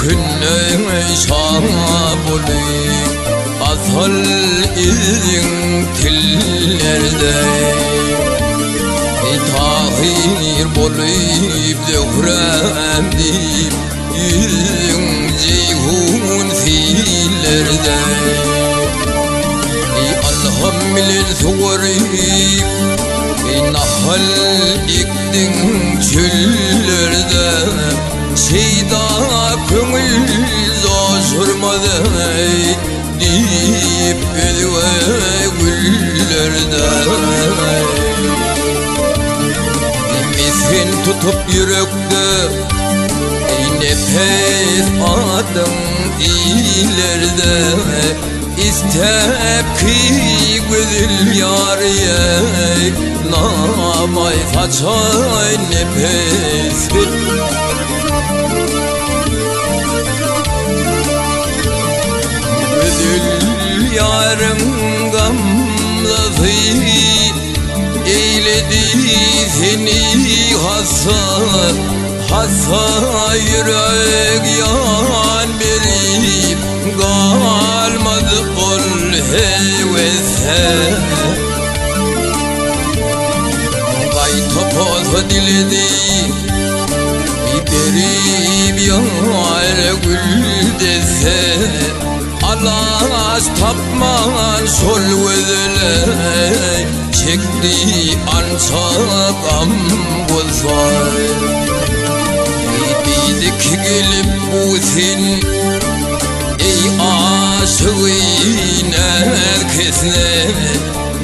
günne şabuli Azal izin tillerde Tahir bolib devremdip Yüzün ceyhun fillerde Alhamdülil suvarib Nahal ikdin çöllerde Şeyda köngül zoşurmadı Deyip ödüve güllerde Miskin tutup yürekte Nefes adım ileride İstep ki güzel yâriye Namay saçay nefes Güzel yarım gamzası Eyledi seni hasar Hassa yürek yan verip Kalmadı ol hevese Vay topoza diledi Berip yar gül dese Alaş tapman şol vedele Çekti ança gam bozar Bidik gelip bu sen Ey aşığın herkesine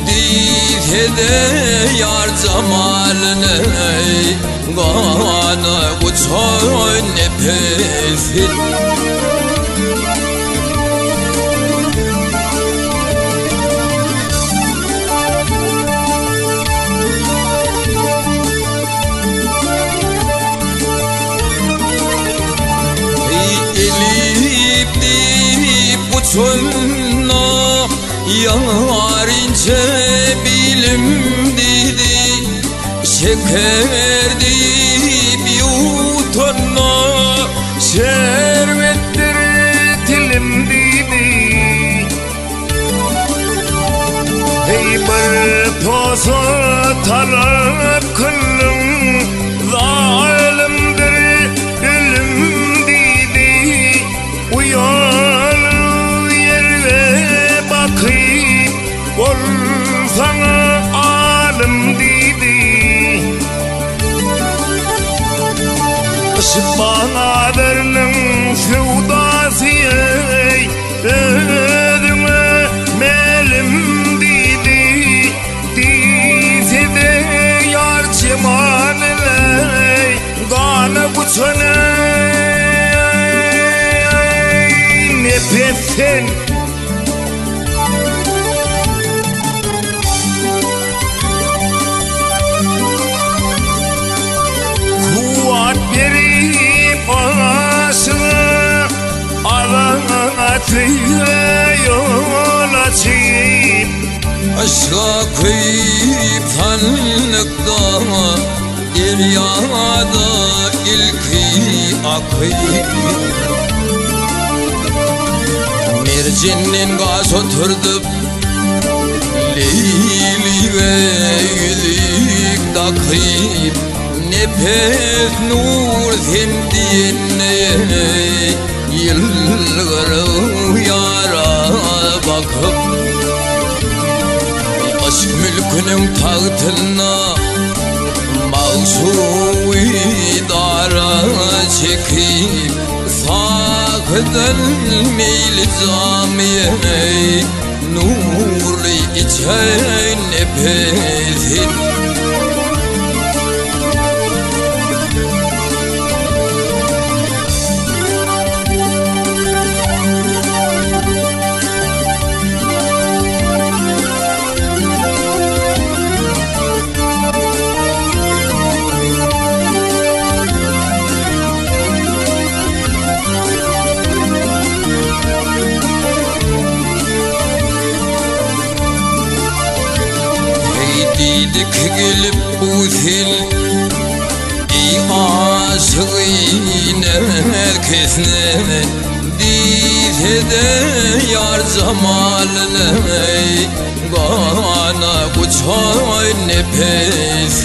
Diyse de yar cemalini Gana uçar nefesin Uçunla yarince bilim dedi Şeker deyip yutunla şerbettir dilim dedi Hey bir pozu talep kılım zalimdir dilim dedi Uyan sana alim dedi Şıbbanadırının sevdası Ödüme melim dedi Diyse de yar cemalile Gana kuçana nefesin Yol açayım Aşka kıyıp tanlıkta Deryada ilki akıyım Mercinin gaz oturdup Leyli ve yüzük takıyım Nefes nur sendine Yılgırı yara bakıp Aşk mülkünün tahtına Mağsuvi dara çekip Sakıdan meyli camiye Nurlu içen nefesin Didik gelip bu zil Ey aşığın herkesine Dizede yar zamanına Bana kuçay nefes